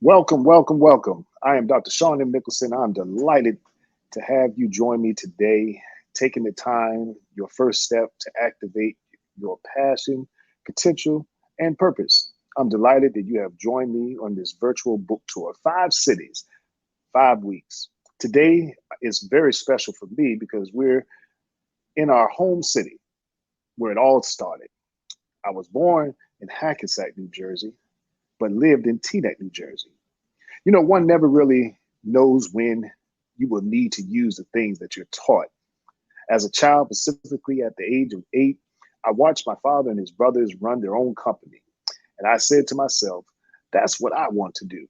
Welcome, welcome, welcome. I am Dr. Sean M. Nicholson. I'm delighted to have you join me today, taking the time, your first step to activate your passion, potential, and purpose. I'm delighted that you have joined me on this virtual book tour, 5 cities, 5 weeks. Today is very special for me because we're in our home city where it all started. I was born in Hackensack, New Jersey, but lived in Teaneck, New Jersey. One never really knows when you will need to use the things that you're taught. As a child, specifically at the age of 8, I watched my father and his brothers run their own company. And I said to myself, that's what I want to do.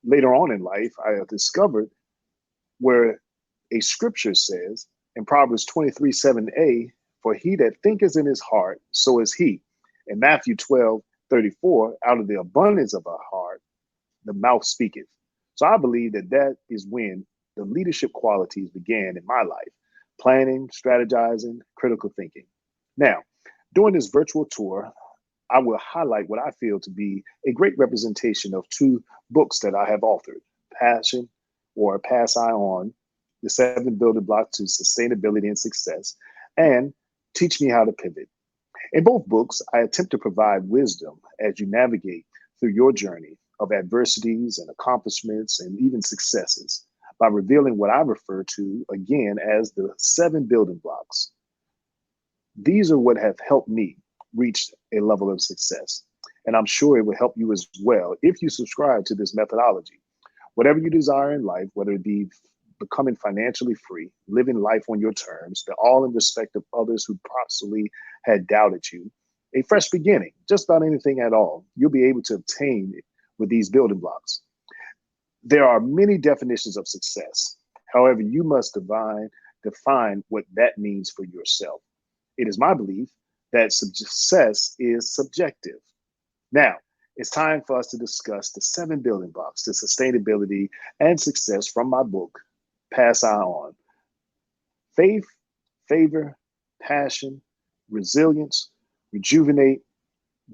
Later on in life, I have discovered where a scripture says in Proverbs 23:7a, for he that thinketh in his heart, so is he. In Matthew 12:34, out of the abundance of our heart, the mouth speaketh. So I believe that that is when the leadership qualities began in my life: planning, strategizing, critical thinking. Now, during this virtual tour, I will highlight what I feel to be a great representation of two books that I have authored: Passion, or Pass I On, The 7 Building Blocks to Sustainability and Success, and Teach Me How to Pivot. In both books, I attempt to provide wisdom as you navigate through your journey of adversities and accomplishments and even successes by revealing what I refer to again as the 7 building blocks. These are what have helped me reach a level of success. And I'm sure it will help you as well if you subscribe to this methodology. Whatever you desire in life, whether it be becoming financially free, living life on your terms, but all in respect of others who possibly had doubted you, a fresh beginning, just about anything at all, you'll be able to obtain it with these building blocks. There are many definitions of success. However, you must define what that means for yourself. It is my belief that success is subjective. Now, it's time for us to discuss the 7 building blocks to sustainability and success from my book, Pass I On. Faith, favor, passion, resilience, rejuvenate,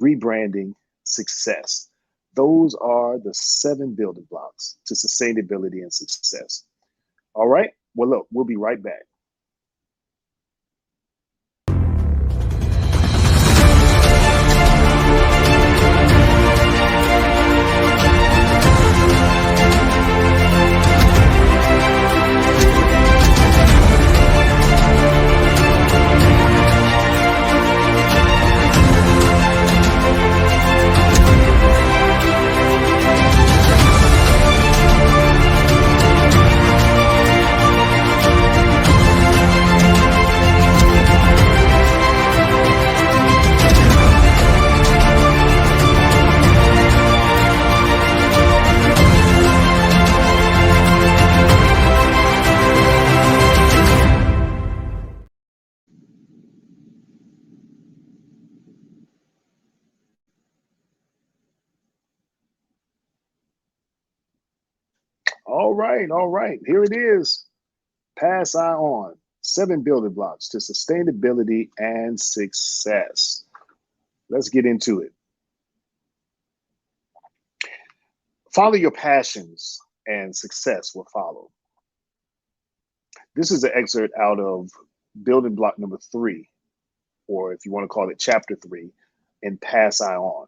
rebranding, success. Those are the 7 building blocks to sustainability and success. All right. Well, look, we'll be right back. All right. All right. Here it is. Pass I On. 7 building blocks to sustainability and success. Let's get into it. Follow your passions and success will follow. This is an excerpt out of building block number 3, or if you want to call it chapter 3, in Pass I On.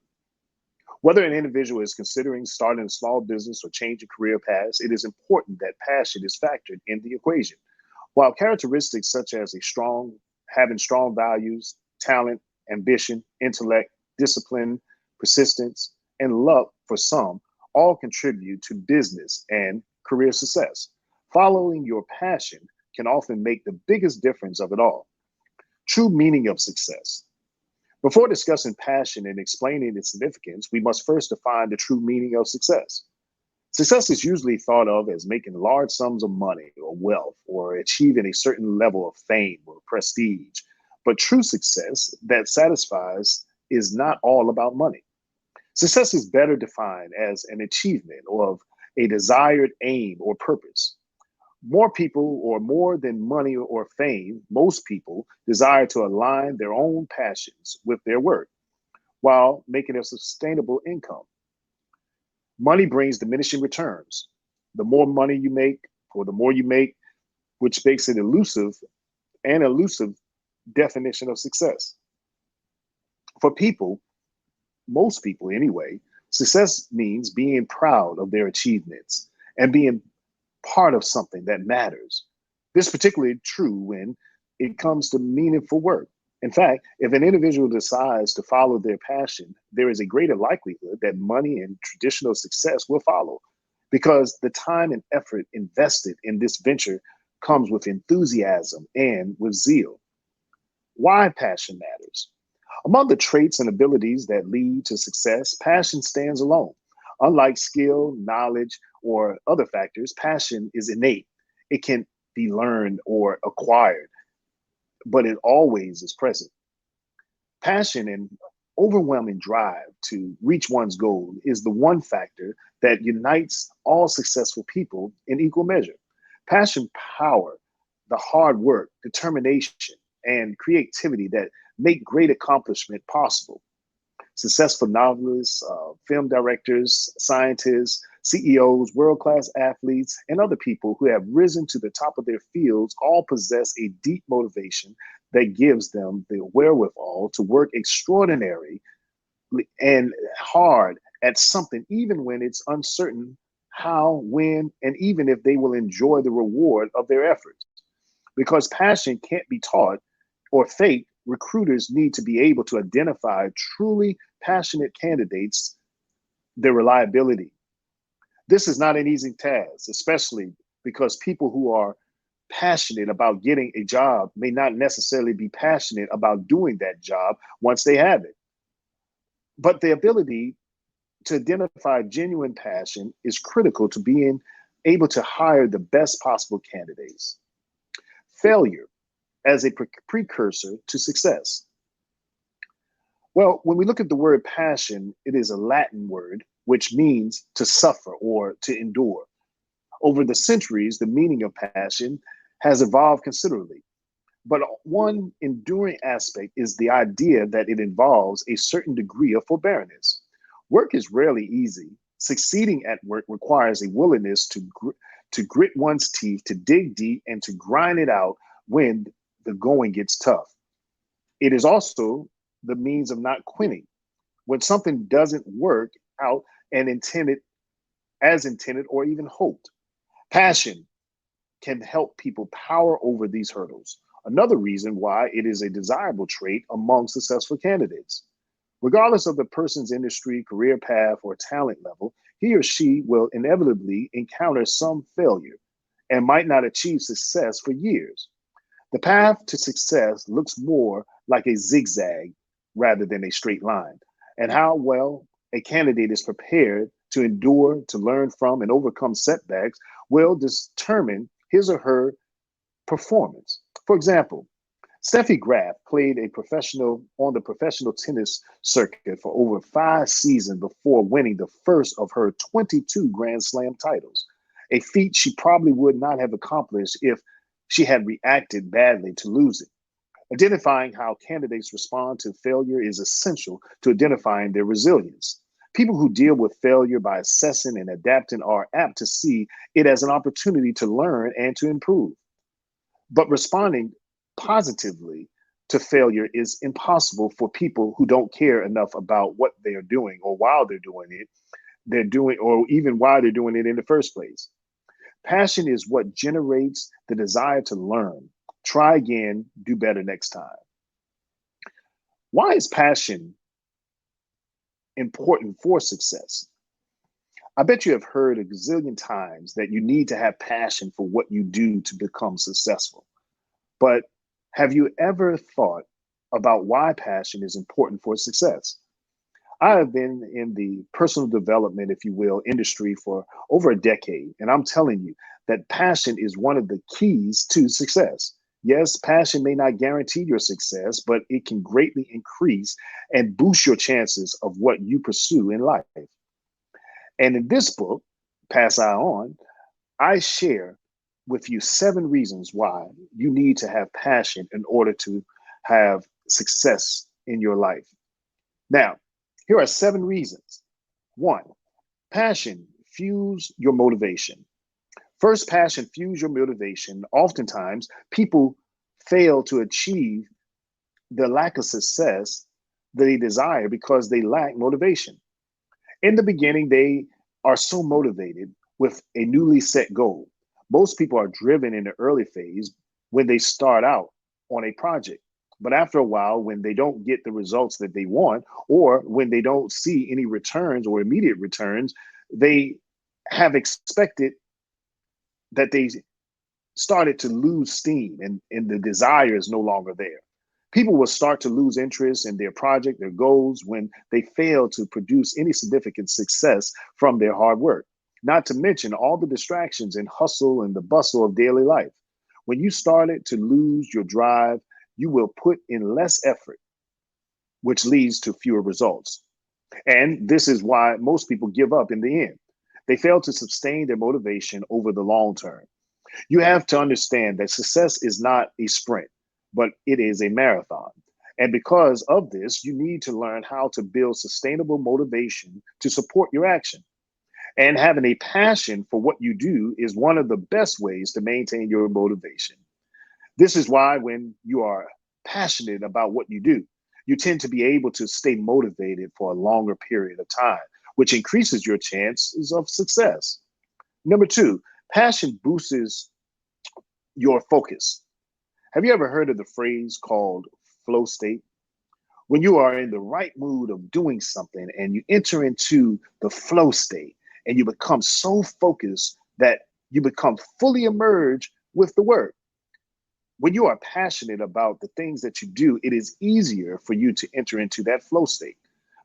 Whether an individual is considering starting a small business or changing career paths, it is important that passion is factored in the equation. While characteristics such as having strong values, talent, ambition, intellect, discipline, persistence, and luck for some all contribute to business and career success, following your passion can often make the biggest difference of it all. True meaning of success. Before discussing passion and explaining its significance, we must first define the true meaning of success. Success is usually thought of as making large sums of money or wealth or achieving a certain level of fame or prestige. But true success that satisfies is not all about money. Success is better defined as an achievement of a desired aim or purpose. More people, or more than money or fame, most people desire to align their own passions with their work while making a sustainable income. Money brings diminishing returns. The more money you make, or the more you make, which makes it elusive definition of success. For people, most people anyway, success means being proud of their achievements and being part of something that matters. This is particularly true when it comes to meaningful work. In fact, if an individual decides to follow their passion, there is a greater likelihood that money and traditional success will follow because the time and effort invested in this venture comes with enthusiasm and with zeal. Why passion matters. Among the traits and abilities that lead to success, passion stands alone. Unlike skill, knowledge, or other factors, passion is innate. It can be learned or acquired, but it always is present. Passion and overwhelming drive to reach one's goal is the one factor that unites all successful people in equal measure. Passion power the hard work, determination, and creativity that make great accomplishment possible. Successful novelists, film directors, scientists, CEOs, world class athletes, and other people who have risen to the top of their fields all possess a deep motivation that gives them the wherewithal to work extraordinary and hard at something, even when it's uncertain how, when, and even if they will enjoy the reward of their efforts. Because passion can't be taught or faked, recruiters need to be able to identify truly passionate candidates, their reliability. This is not an easy task, especially because people who are passionate about getting a job may not necessarily be passionate about doing that job once they have it. But the ability to identify genuine passion is critical to being able to hire the best possible candidates. Failure as a precursor to success. Well, when we look at the word passion, it is a Latin word which means to suffer or to endure. Over the centuries, the meaning of passion has evolved considerably. But one enduring aspect is the idea that it involves a certain degree of forbearance. Work is rarely easy. Succeeding at work requires a willingness to grit one's teeth, to dig deep, and to grind it out when the going gets tough. It is also the means of not quitting. When something doesn't work out and intended as intended or even hoped. Passion can help people power over these hurdles. Another reason why it is a desirable trait among successful candidates. Regardless of the person's industry, career path, or talent level, he or she will inevitably encounter some failure and might not achieve success for years. The path to success looks more like a zigzag rather than a straight line. And how well a candidate is prepared to endure, to learn from, and overcome setbacks will determine his or her performance. For example, Steffi Graf played a professional on the professional tennis circuit for over 5 seasons before winning the first of her 22 Grand Slam titles, a feat she probably would not have accomplished if she had reacted badly to losing. Identifying how candidates respond to failure is essential to identifying their resilience. People who deal with failure by assessing and adapting are apt to see it as an opportunity to learn and to improve. But responding positively to failure is impossible for people who don't care enough about what they are doing or while they're doing, or even why they're doing it in the first place. Passion is what generates the desire to learn, try again, do better next time. Why is passion important for success? I bet you have heard a gazillion times that you need to have passion for what you do to become successful. But have you ever thought about why passion is important for success? I have been in the personal development, if you will, industry for over a decade, and I'm telling you that passion is one of the keys to success. Yes, passion may not guarantee your success, but it can greatly increase and boost your chances of what you pursue in life. And in this book, Pass I On, I share with you 7 reasons why you need to have passion in order to have success in your life. Now, here are 7 reasons. One, Passion fuels your motivation. First, passion fuels your motivation. Oftentimes, people fail to achieve the lack of success that they desire because they lack motivation. In the beginning, they are so motivated with a newly set goal. Most people are driven in the early phase when they start out on a project. But after a while, when they don't get the results that they want, or when they don't see any returns or immediate returns, they have expected that they started to lose steam and the desire is no longer there. People will start to lose interest in their project, their goals, when they fail to produce any significant success from their hard work. Not to mention all the distractions and hustle and the bustle of daily life. When you started to lose your drive, you will put in less effort, which leads to fewer results. And this is why most people give up in the end. They fail to sustain their motivation over the long term. You have to understand that success is not a sprint, but it is a marathon. And because of this, you need to learn how to build sustainable motivation to support your action. And having a passion for what you do is one of the best ways to maintain your motivation. This is why, when you are passionate about what you do, you tend to be able to stay motivated for a longer period of time, which increases your chances of success. Number two, passion boosts your focus. Have you ever heard of the phrase called flow state? When you are in the right mood of doing something and you enter into the flow state and you become so focused that you become fully immersed with the work. When you are passionate about the things that you do, it is easier for you to enter into that flow state.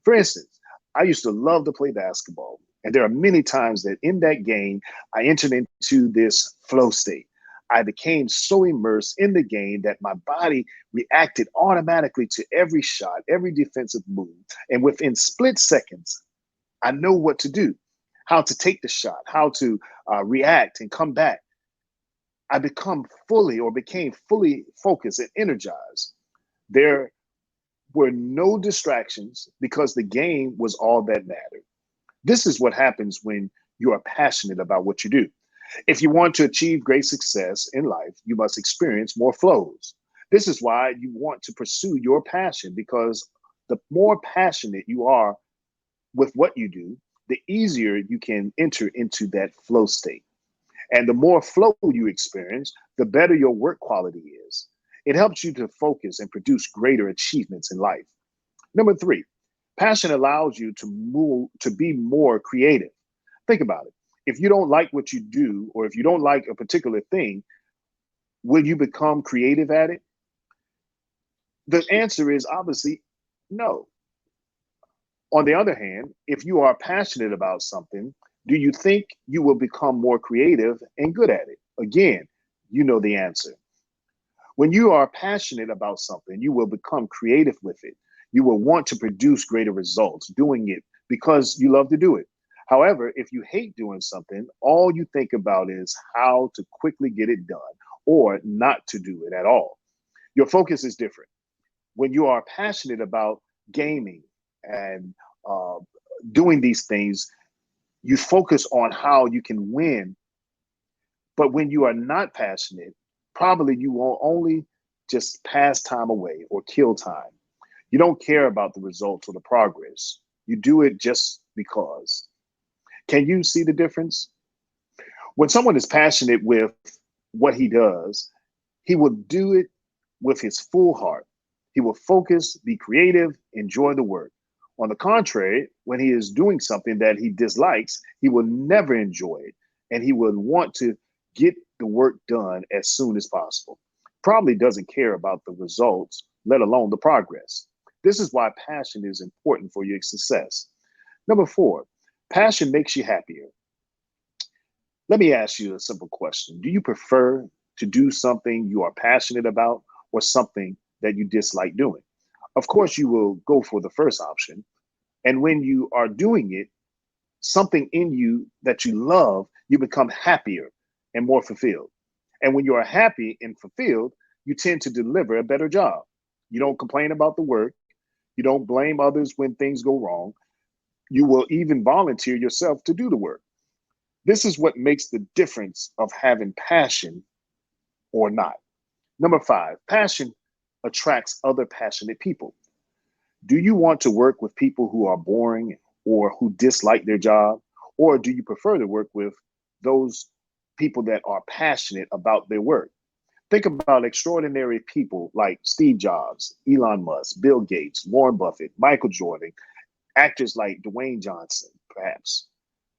For instance, I used to love to play basketball. And there are many times that in that game, I entered into this flow state. I became so immersed in the game that my body reacted automatically to every shot, every defensive move. And within split seconds, I know what to do, how to take the shot, how to react and come back. I became fully focused and energized. There were no distractions because the game was all that mattered. This is what happens when you are passionate about what you do. If you want to achieve great success in life, you must experience more flows. This is why you want to pursue your passion, because the more passionate you are with what you do, the easier you can enter into that flow state. And the more flow you experience, the better your work quality is. It helps you to focus and produce greater achievements in life. Number three, passion allows you to be more creative. Think about it. If you don't like what you do, or if you don't like a particular thing, will you become creative at it? The answer is obviously no. On the other hand, if you are passionate about something, do you think you will become more creative and good at it? Again, you know the answer. When you are passionate about something, you will become creative with it. You will want to produce greater results doing it because you love to do it. However, if you hate doing something, all you think about is how to quickly get it done or not to do it at all. Your focus is different. When you are passionate about gaming and uh, doing these things, you focus on how you can win. But when you are not passionate, probably you will only just pass time away or kill time. You don't care about the results or the progress. You do it just because. Can you see the difference? When someone is passionate with what he does, he will do it with his full heart. He will focus, be creative, enjoy the work. On the contrary, when he is doing something that he dislikes, he will never enjoy it and he will want to get the work done as soon as possible. Probably doesn't care about the results, let alone the progress. This is why passion is important for your success. Number four, passion makes you happier. Let me ask you a simple question. Do you prefer to do something you are passionate about or something that you dislike doing? Of course, you will go for the first option. And when you are doing it, something in you that you love, you become happier and more fulfilled. And when you are happy and fulfilled, you tend to deliver a better job. You don't complain about the work. You don't blame others when things go wrong. You will even volunteer yourself to do the work. This is what makes the difference of having passion or not. Number five, passion attracts other passionate people. Do you want to work with people who are boring or who dislike their job? Or do you prefer to work with those people that are passionate about their work? Think about extraordinary people like Steve Jobs, Elon Musk, Bill Gates, Warren Buffett, Michael Jordan, actors like Dwayne Johnson, perhaps.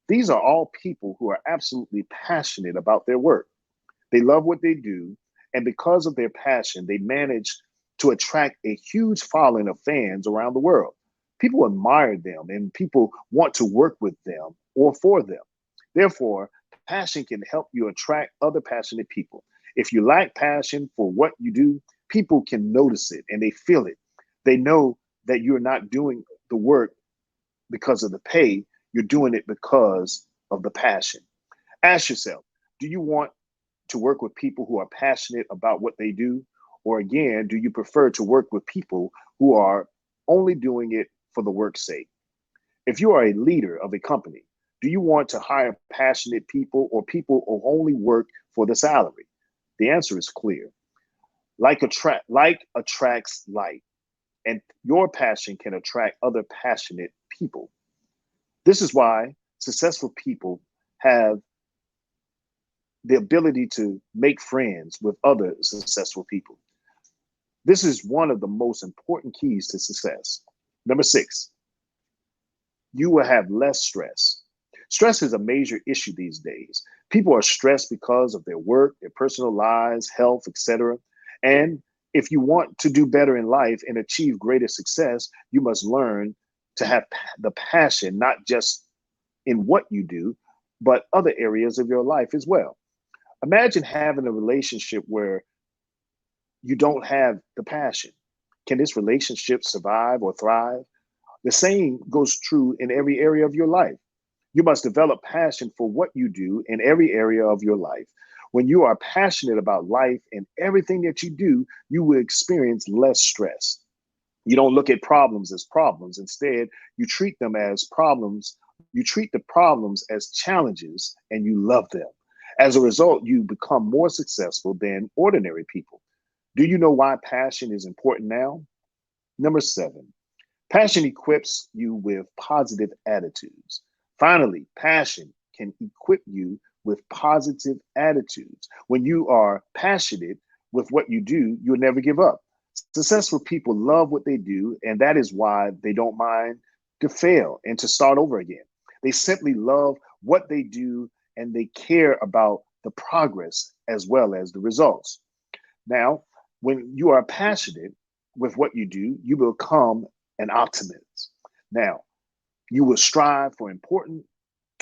These are all people who are absolutely passionate about their work. They love what they do, and because of their passion, they manage to attract a huge following of fans around the world. People admire them, and people want to work with them or for them. Therefore, passion can help you attract other passionate people. If you lack passion for what you do, people can notice it and they feel it. They know that you're not doing the work because of the pay, you're doing it because of the passion. Ask yourself, do you want to work with people who are passionate about what they do? Or again, do you prefer to work with people who are only doing it for the work's sake? If you are a leader of a company, do you want to hire passionate people or people who only work for the salary? The answer is clear. Like attracts like, and your passion can attract other passionate people. This is why successful people have the ability to make friends with other successful people. This is one of the most important keys to success. Number six, you will have less stress. Stress is a major issue these days. People are stressed because of their work, their personal lives, health, etc. And if you want to do better in life and achieve greater success, you must learn to have the passion, not just in what you do, but other areas of your life as well. Imagine having a relationship where you don't have the passion. Can this relationship survive or thrive? The same goes true in every area of your life. You must develop passion for what you do in every area of your life. When you are passionate about life and everything that you do, you will experience less stress. You don't look at problems as problems. Instead, you treat them as problems. You treat the problems as challenges and you love them. As a result, you become more successful than ordinary people. Do you know why passion is important now? Number seven, passion equips you with positive attitudes. Finally, passion can equip you with positive attitudes. When you are passionate with what you do, you'll never give up. Successful people love what they do, and that is why they don't mind to fail and to start over again. They simply love what they do and they care about the progress as well as the results. Now, when you are passionate with what you do, you become an optimist. Now, you will strive for important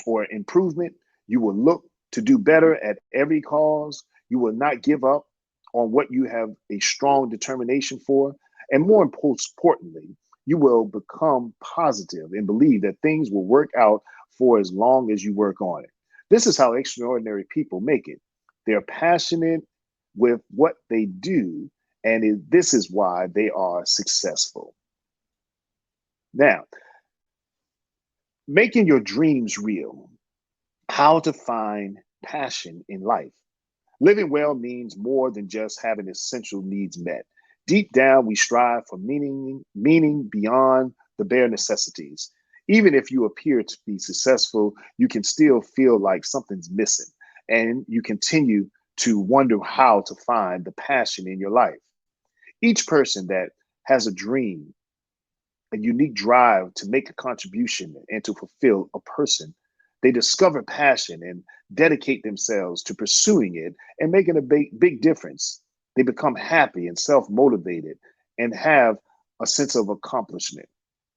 or improvement. You will look to do better at every cause. You will not give up on what you have a strong determination for. And more importantly, you will become positive and believe that things will work out for as long as you work on it. This is how extraordinary people make it. They're passionate with what they do, and this is why they are successful. Now, making your dreams real, how to find passion in life. Living well means more than just having essential needs met. Deep down, we strive for meaning beyond the bare necessities. Even if you appear to be successful, you can still feel like something's missing, and you continue to wonder how to find the passion in your life. Each person that has a dream, a unique drive to make a contribution and to fulfill a person, they discover passion and dedicate themselves to pursuing it and making a big difference. They become happy and self motivated and have a sense of accomplishment.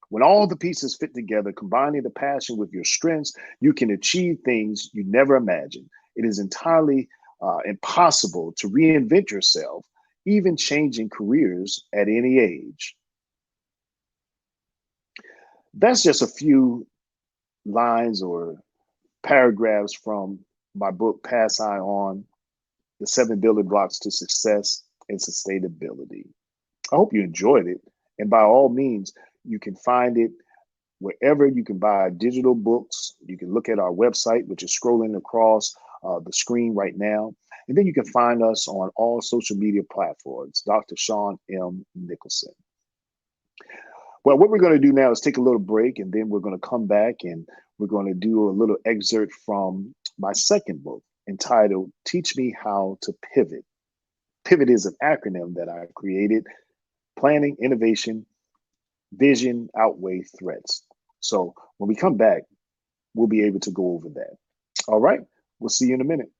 When all the pieces fit together, combining the passion with your strengths, you can achieve things you never imagined. It is entirely impossible to reinvent yourself, even changing careers at any age. That's just a few lines or paragraphs from my book, Pass Eye On, The Seven Building Blocks to Success and Sustainability. I hope you enjoyed it. And by all means, you can find it wherever you can buy digital books. You can look at our website, which is scrolling across the screen right now. And then you can find us on all social media platforms, Dr. Sean M. Nicholson. Well, what we're going to do now is take a little break, and then we're going to come back and we're going to do a little excerpt from my second book entitled Teach Me How to Pivot. Pivot is an acronym that I created. Planning, innovation, vision outweigh threats. So when we come back, we'll be able to go over that. All right, we'll see you in a minute.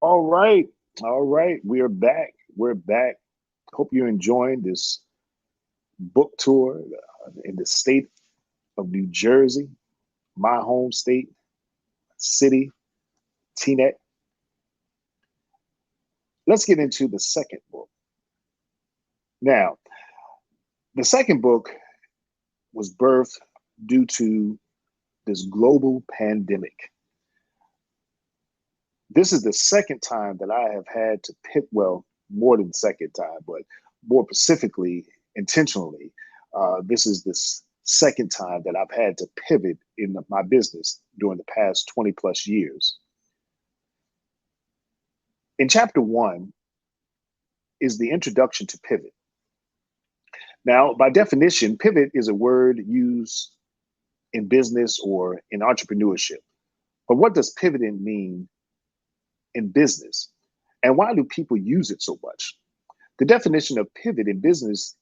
All right. All right. We are back. We're back. Hope you're enjoying this book tour in the state of New Jersey, my home state, city, Teaneck. Let's get into the second book. Now, the second book was birthed due to this global pandemic. This is the second time that I have had to pick, well, more than second time, but more specifically, intentionally, this is the second time that I've had to pivot in my business during the past 20 plus years. In chapter 1 is the introduction to pivot. Now, by definition, pivot is a word used in business or in entrepreneurship. But what does pivoting mean in business? And why do people use it so much? The definition of pivot in business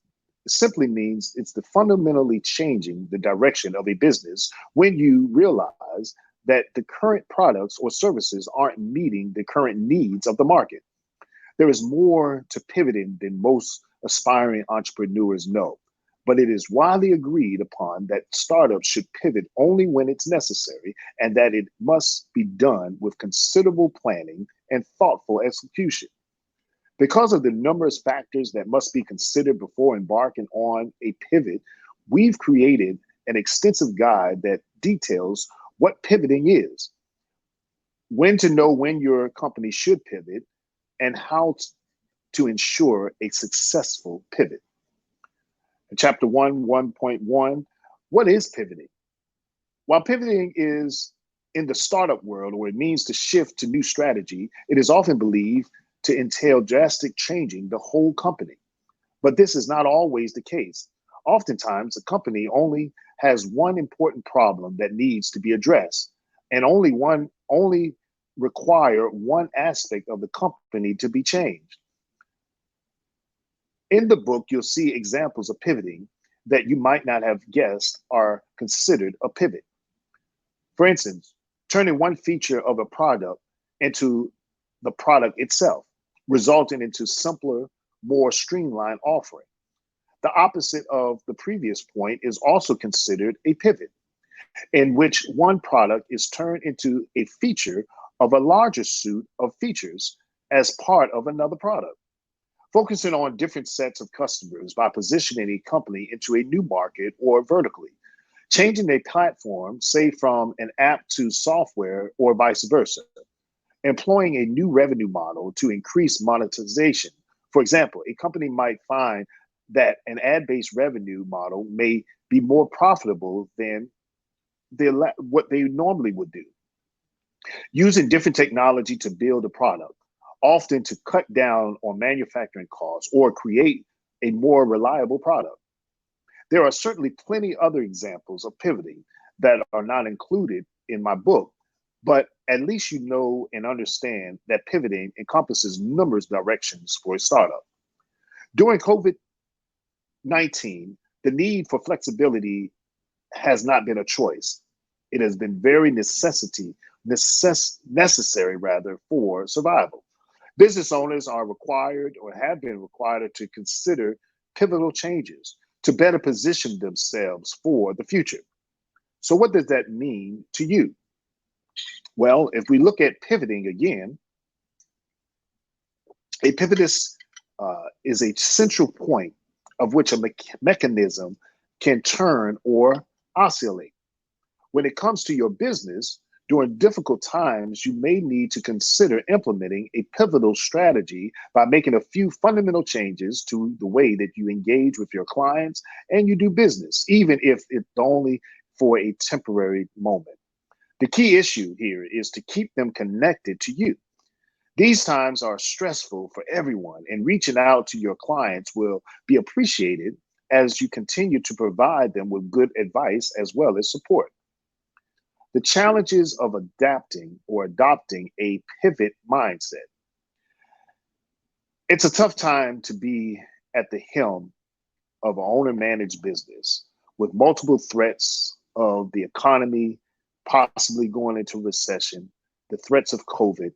simply means it's the fundamentally changing the direction of a business when you realize that the current products or services aren't meeting the current needs of the market. There is more to pivoting than most aspiring entrepreneurs know, but it is widely agreed upon that startups should pivot only when it's necessary and that it must be done with considerable planning and thoughtful execution. Because of the numerous factors that must be considered before embarking on a pivot, we've created an extensive guide that details what pivoting is, when to know when your company should pivot, and how to ensure a successful pivot. In chapter 1.1, what is pivoting? While pivoting is in the startup world, or it means to shift to new strategy, it is often believed to entail drastic changing the whole company. But this is not always the case. Oftentimes, a company only has one important problem that needs to be addressed, and only require one aspect of the company to be changed. In the book, you'll see examples of pivoting that you might not have guessed are considered a pivot. For instance, turning one feature of a product into the product itself, resulting into simpler, more streamlined offering. The opposite of the previous point is also considered a pivot, in which one product is turned into a feature of a larger suite of features as part of another product. Focusing on different sets of customers by positioning a company into a new market or vertically, changing a platform, say from an app to software or vice versa, employing a new revenue model to increase monetization. For example, a company might find that an ad-based revenue model may be more profitable than what they normally would do. Using different technology to build a product, often to cut down on manufacturing costs or create a more reliable product. There are certainly plenty other examples of pivoting that are not included in my book, but at least you know and understand that pivoting encompasses numerous directions for a startup. During COVID 19, the need for flexibility has not been a choice. It has been very necessary rather for survival. Business owners are required or have been required to consider pivotal changes to better position themselves for the future. So, what does that mean to you? Well, if we look at pivoting again, a pivot is a central point of which a mechanism can turn or oscillate. When it comes to your business, during difficult times, you may need to consider implementing a pivotal strategy by making a few fundamental changes to the way that you engage with your clients and you do business, even if it's only for a temporary moment. The key issue here is to keep them connected to you. These times are stressful for everyone, and reaching out to your clients will be appreciated as you continue to provide them with good advice as well as support. The challenges of adapting or adopting a pivot mindset. It's a tough time to be at the helm of an owner managed business with multiple threats of the economy possibly going into recession, the threats of COVID,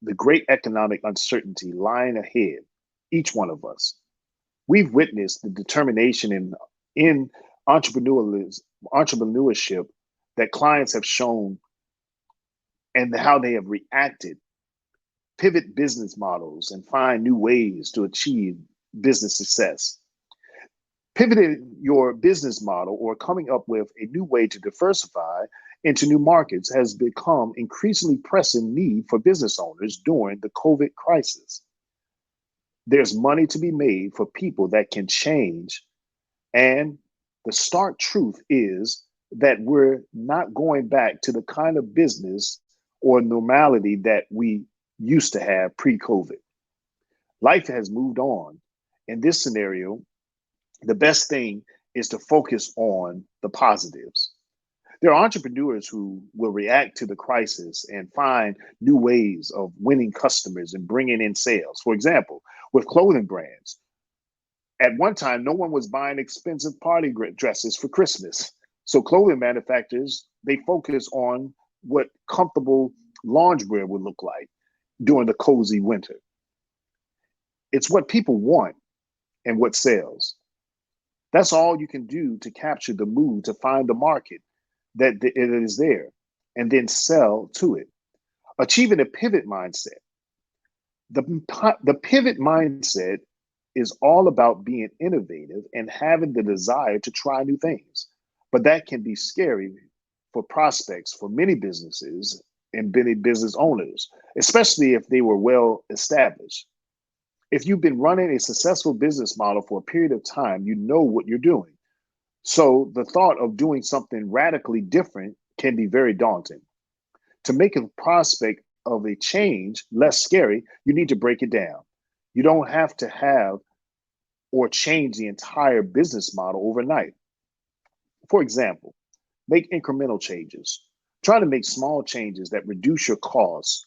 the great economic uncertainty lying ahead, each one of us. We've witnessed the determination in entrepreneurship that clients have shown and how they have reacted, pivot business models, and find new ways to achieve business success. Pivoting your business model or coming up with a new way to diversify into new markets has become increasingly pressing need for business owners during the COVID crisis. There's money to be made for people that can change, and the stark truth is that we're not going back to the kind of business or normality that we used to have pre-COVID. Life has moved on. In this scenario, the best thing is to focus on the positives. There are entrepreneurs who will react to the crisis and find new ways of winning customers and bringing in sales. For example, with clothing brands, at one time, no one was buying expensive party dresses for Christmas. So clothing manufacturers, they focus on what comfortable loungewear would look like during the cozy winter. It's what people want and what sells. That's all you can do to capture the mood, to find the market that it is there, and then sell to it. Achieving a pivot mindset. The pivot mindset is all about being innovative and having the desire to try new things. But that can be scary for prospects, for many businesses and many business owners, especially if they were well established. If you've been running a successful business model for a period of time, you know what you're doing. So the thought of doing something radically different can be very daunting. To make a prospect of a change less scary, you need to break it down. You don't have to have or change the entire business model overnight. For example, make incremental changes. Try to make small changes that reduce your costs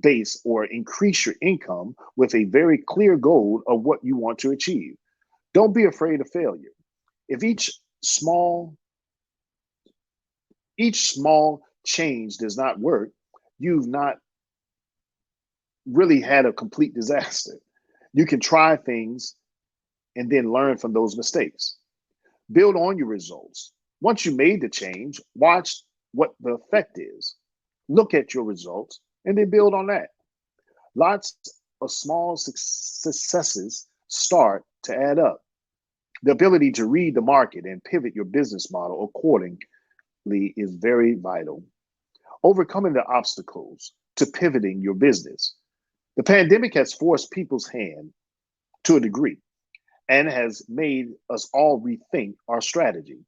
base or increase your income with a very clear goal of what you want to achieve. Don't be afraid of failure. If small each small change does not work, you've not really had a complete disaster. You can try things and then learn from those mistakes. Build on your results. Once you made the change, watch what the effect is. Look at your results and then build on that. Lots of small successes start to add up. The ability to read the market and pivot your business model accordingly is very vital. Overcoming the obstacles to pivoting your business. The pandemic has forced people's hand to a degree and has made us all rethink our strategy.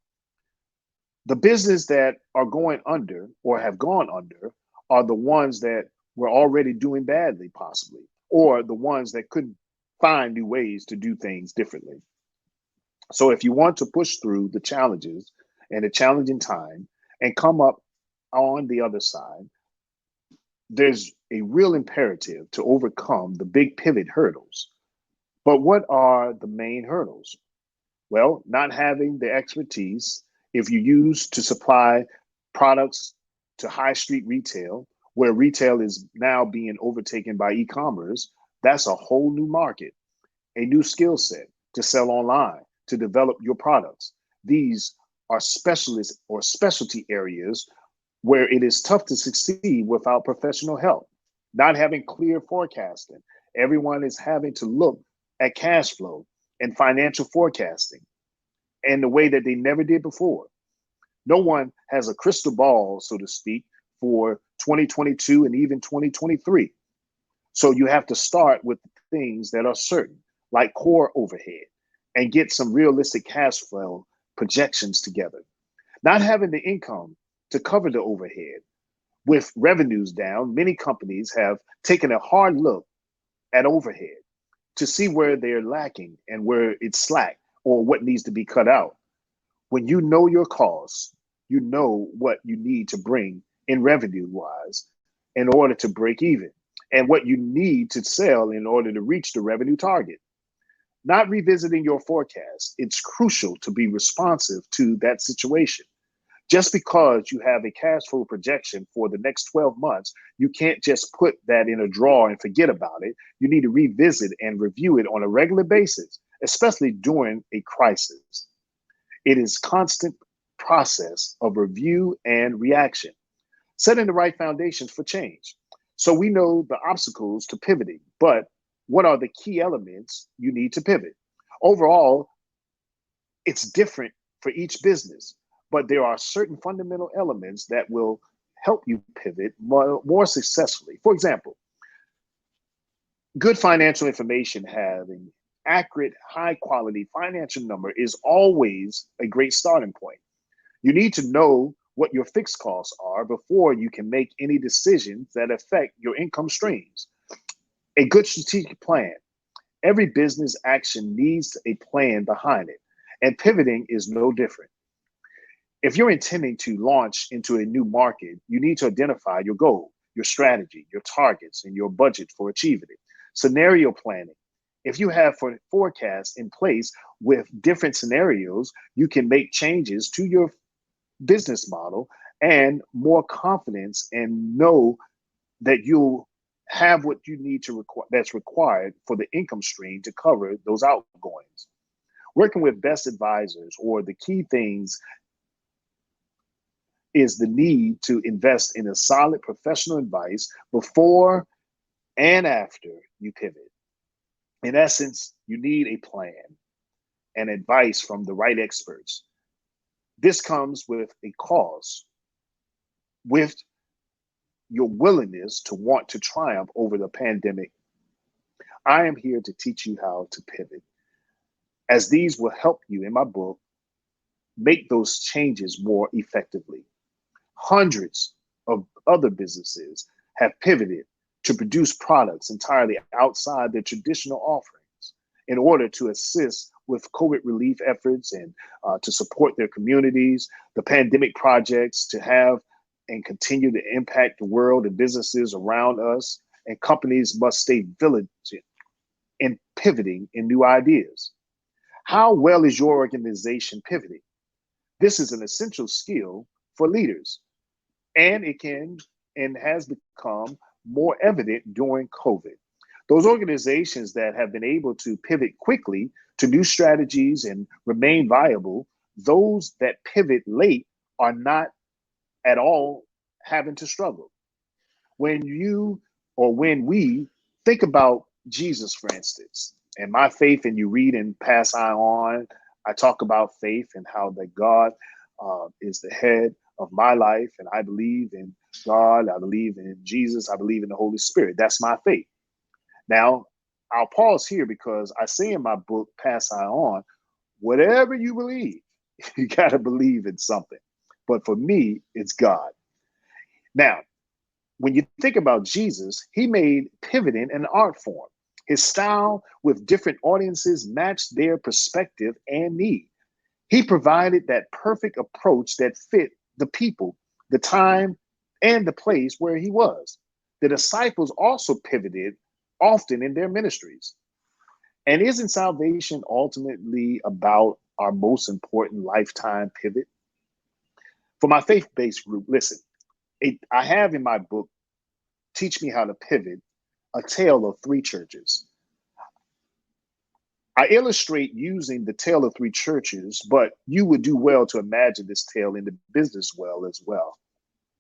The business that are going under or have gone under are the ones that were already doing badly, possibly, or the ones that couldn't find new ways to do things differently. So if you want to push through the challenges and a challenging time and come up on the other side, there's a real imperative to overcome the big pivot hurdles. But what are the main hurdles? Well, not having the expertise. If you use to supply products to high street retail, where retail is now being overtaken by e-commerce, that's a whole new market, a new skill set to sell online, to develop your products. These are specialist or specialty areas where it is tough to succeed without professional help. Not having clear forecasting. Everyone is having to look at cash flow and financial forecasting in the way that they never did before. No one has a crystal ball, so to speak, for 2022 and even 2023. So you have to start with things that are certain, like core overhead, and get some realistic cash flow projections together. Not having the income to cover the overhead. With revenues down, many companies have taken a hard look at overhead to see where they're lacking and where it's slack or what needs to be cut out. When you know your costs, you know what you need to bring in revenue wise in order to break even and what you need to sell in order to reach the revenue target. Not revisiting your forecast, it's crucial to be responsive to that situation. Just because you have a cash flow projection for the next 12 months, you can't just put that in a drawer and forget about it. You need to revisit and review it on a regular basis, especially during a crisis. It is constant process of review and reaction, setting the right foundations for change. So we know the obstacles to pivoting, but what are the key elements you need to pivot? Overall, it's different for each business, but there are certain fundamental elements that will help you pivot more successfully. For example, good financial information, having accurate, high quality financial number is always a great starting point. You need to know what your fixed costs are before you can make any decisions that affect your income streams. A good strategic plan. Every business action needs a plan behind it, and pivoting is no different. If you're intending to launch into a new market, you need to identify your goal, your strategy, your targets, and your budget for achieving it. Scenario planning. If you have forecasts in place with different scenarios, you can make changes to your business model and more confidence and know that you'll have what you need to require that's required for the income stream to cover those outgoings. Working with best advisors, or the key things is the need to invest in a solid professional advice before and after you pivot. In essence, you need a plan and advice from the right experts. This comes with a cost, with your willingness to want to triumph over the pandemic. I am here to teach you how to pivot, as these will help you in my book make those changes more effectively. Hundreds of other businesses have pivoted to produce products entirely outside their traditional offerings in order to assist with COVID relief efforts and to support their communities, the pandemic projects to have and continue to impact the world and businesses around us. And companies must stay vigilant in pivoting in new ideas. How well is your organization pivoting? This is an essential skill for leaders, and it can and has become more evident during COVID. Those organizations that have been able to pivot quickly to new strategies and remain viable, those that pivot late are not at all having to struggle. When you or when we think about Jesus, for instance, and my faith, and you read and pass I on, I talk about faith and how that God is the head of my life, and I believe in God, I believe in Jesus, I believe in the Holy Spirit. That's my faith. Now, I'll pause here because I say in my book, Pass I On, whatever you believe, you got to believe in something. But for me, it's God. Now, When you think about Jesus, he made pivoting an art form. His style with different audiences matched their perspective and need. He provided that perfect approach that fit the people, the time, and the place where he was. The disciples also pivoted often in their ministries. And isn't salvation ultimately about our most important lifetime pivot? For my faith based group, listen, I have in my book, Teach Me How to Pivot, a tale of three churches. I illustrate using the tale of three churches, but you would do well to imagine this tale in the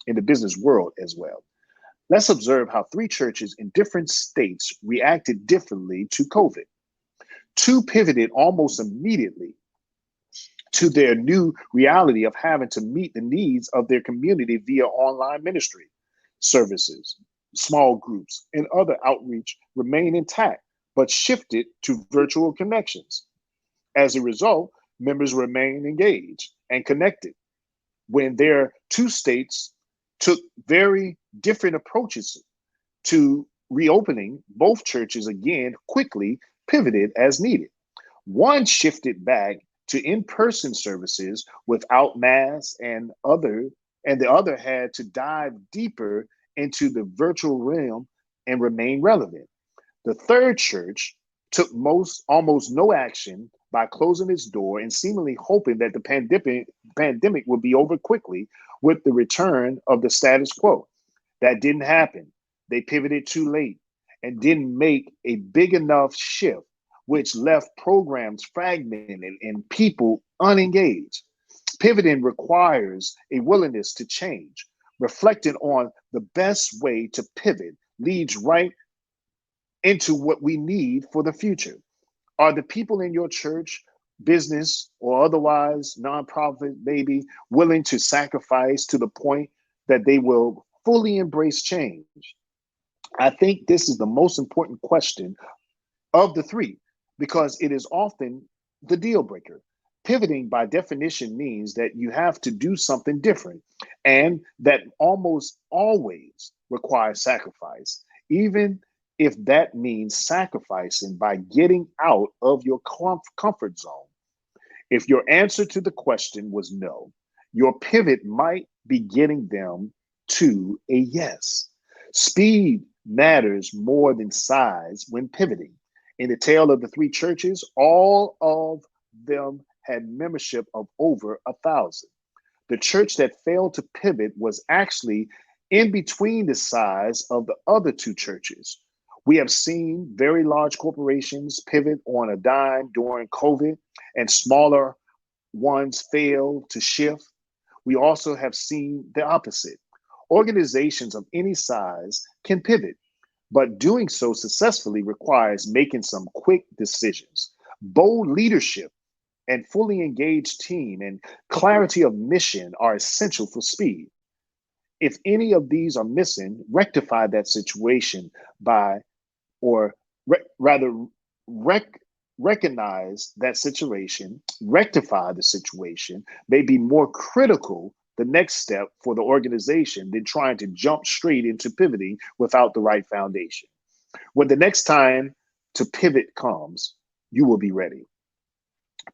in the business world as well. Let's observe how three churches in different states reacted differently to COVID. Two pivoted almost immediately to their new reality of having to meet the needs of their community via online ministry services. Small groups and other outreach remain intact, but shifted to virtual connections. As a result, members remain engaged and connected. When their two states took very different approaches to reopening, both churches again quickly pivoted as needed. One shifted back to in-person services without masks, and the other had to dive deeper into the virtual realm and remain relevant. The third church took almost no action by closing its door and seemingly hoping that the pandemic would be over quickly with the return of the status quo. That didn't happen. They pivoted too late and didn't make a big enough shift, which left programs fragmented and people unengaged. Pivoting requires a willingness to change. Reflecting on the best way to pivot leads right into what we need for the future. Are the people in your church, business, or otherwise nonprofit, maybe willing to sacrifice to the point that they will fully embrace change? I think this is the most important question of the three because it is often the deal breaker. Pivoting by definition means that you have to do something different, and that almost always requires sacrifice, even if that means sacrificing by getting out of your comfort zone. If your answer to the question was no, your pivot might be getting them to a yes. Speed matters more than size when pivoting. In the tale of the three churches, all of them had membership of over 1,000. The church that failed to pivot was actually in between the size of the other two churches. We have seen very large corporations pivot on a dime during COVID, and smaller ones fail to shift. We also have seen the opposite. Organizations of any size can pivot, but doing so successfully requires making some quick decisions. Bold leadership and fully engaged team and clarity of mission are essential for speed. If any of these are missing, rectify that situation by, or rather, rec- recognize that situation, rectify the situation may be more critical the next step for the organization than trying to jump straight into pivoting without the right foundation. When the next time to pivot comes, you will be ready.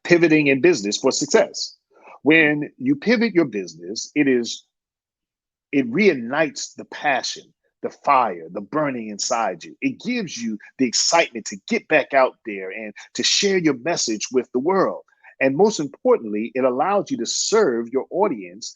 Pivoting in business for success. When you pivot your business, it reignites the passion, the fire, the burning inside you. It gives you the excitement to get back out there and to share your message with the world. And most importantly, it allows you to serve your audience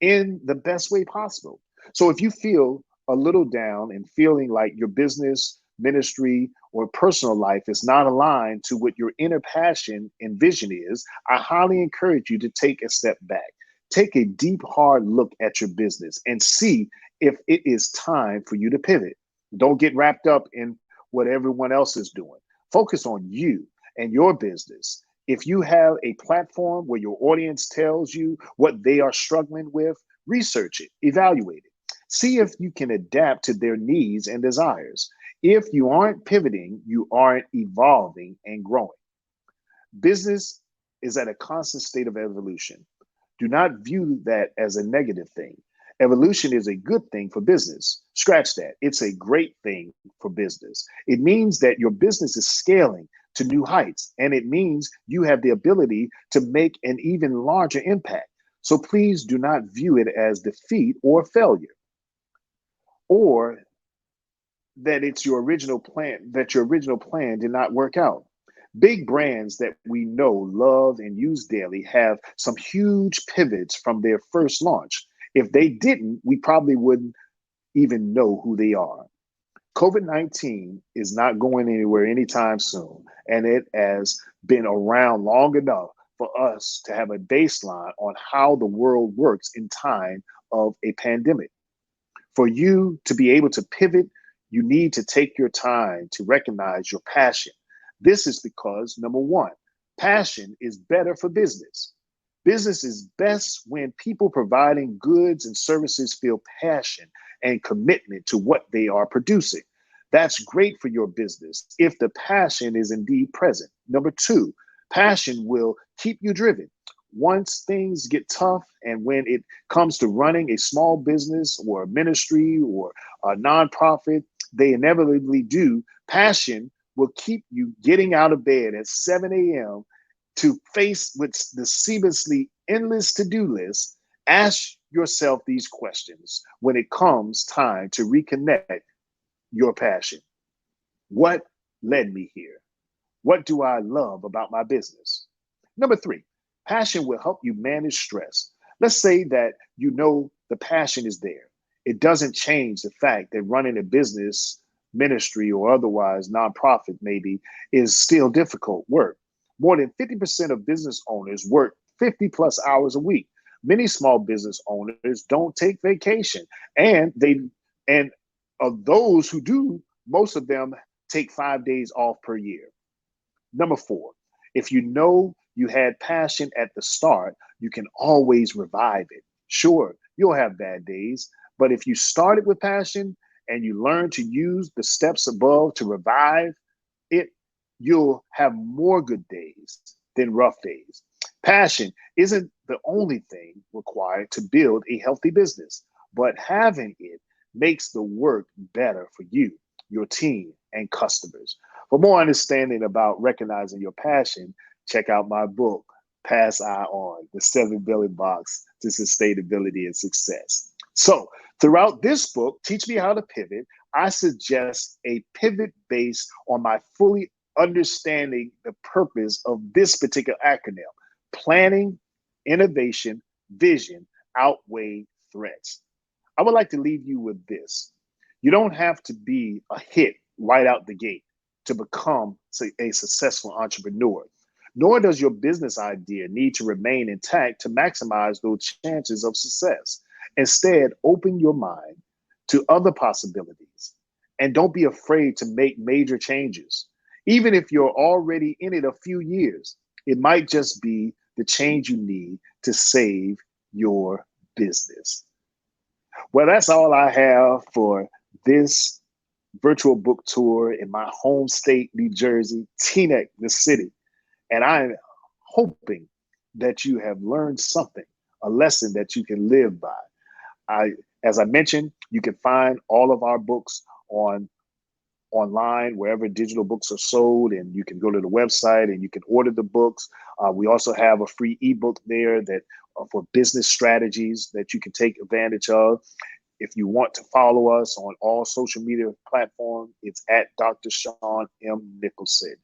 in the best way possible. So if you feel a little down and feeling like your business, ministry, or personal life is not aligned to what your inner passion and vision is, I highly encourage you to take a step back. Take a deep, hard look at your business and see if it is time for you to pivot. Don't get wrapped up in what everyone else is doing. Focus on you and your business. If you have a platform where your audience tells you what they are struggling with, research it, evaluate it. See if you can adapt to their needs and desires. If you aren't pivoting, you aren't evolving and growing. Business is at a constant state of evolution. Do not view that as a negative thing. Evolution is a good thing for business. Scratch that. It's a great thing for business. It means that your business is scaling to new heights, and it means you have the ability to make an even larger impact. So please do not view it as defeat or failure, or that your original plan did not work out. Big brands that we know, love, and use daily have some huge pivots from their first launch. If they didn't, we probably wouldn't even know who they are. COVID-19 is not going anywhere anytime soon, and it has been around long enough for us to have a baseline on how the world works in time of a pandemic. For you to be able to pivot, you need to take your time to recognize your passion. This is because, number one, passion is better for business. Business is best when people providing goods and services feel passion and commitment to what they are producing. That's great for your business if the passion is indeed present. Number two, passion will keep you driven. Once things get tough, and when it comes to running a small business or a ministry or a nonprofit, they inevitably do. Passion will keep you getting out of bed at 7 a.m. to face with the seamlessly endless to-do list. Ask yourself these questions when it comes time to reconnect your passion. What led me here? What do I love about my business? Number three, passion will help you manage stress. Let's say that you know the passion is there. It doesn't change the fact that running a business, ministry, or otherwise nonprofit maybe is still difficult work. More than 50% of business owners work 50 plus hours a week. Many small business owners don't take vacation, and of those who do, most of them take 5 days off per year. Number four, if you know you had passion at the start, you can always revive it. Sure, you'll have bad days, but if you started with passion and you learn to use the steps above to revive it, you'll have more good days than rough days. Passion isn't the only thing required to build a healthy business, but having it makes the work better for you, your team, and customers. For more understanding about recognizing your passion, check out my book, Pass Eye On, The 7 Building Blocks to Sustainability and Success. So, throughout this book, Teach Me How to Pivot, I suggest a pivot based on my fully understanding the purpose of this particular acronym: planning, innovation, vision outweigh threats. I would like to leave you with this. You don't have to be a hit right out the gate to become, say, a successful entrepreneur, nor does your business idea need to remain intact to maximize those chances of success. Instead, open your mind to other possibilities and don't be afraid to make major changes. Even if you're already in it a few years, it might just be the change you need to save your business. Well, that's all I have for this virtual book tour in my home state, New Jersey, Teaneck, the city. And I'm hoping that you have learned something, a lesson that you can live by. As I mentioned, you can find all of our books online wherever digital books are sold, and you can go to the website and you can order the books. We also have a free ebook there that for business strategies that you can take advantage of. If you want to follow us on all social media platforms, it's at Dr. Sean M. Nicholson.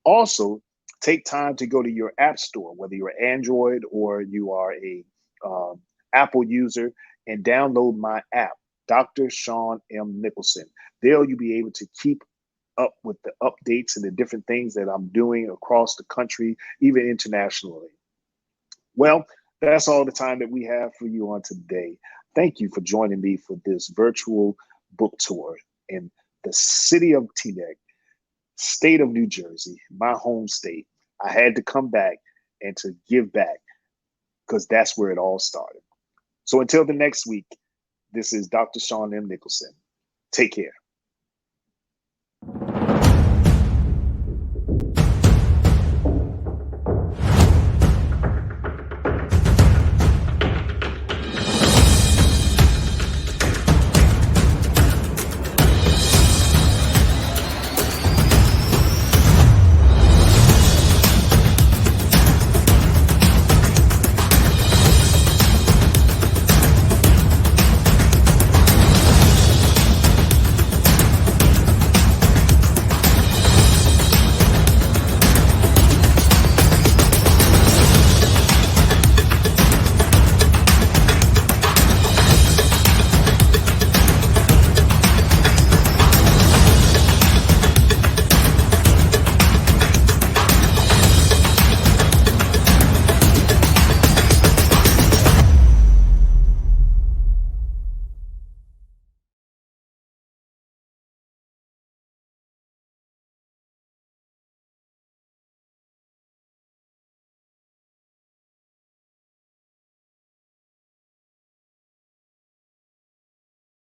Also, take time to go to your app store, whether you're Android or you are a Apple user, and download my app, Dr. Sean M. Nicholson. There you'll be able to keep up with the updates and the different things that I'm doing across the country, even internationally. Well, that's all the time that we have for you on today. Thank you for joining me for this virtual book tour in the city of Teaneck, state of New Jersey, my home state. I had to come back and to give back because that's where it all started. So until the next week, this is Dr. Sean M. Nicholson. Take care.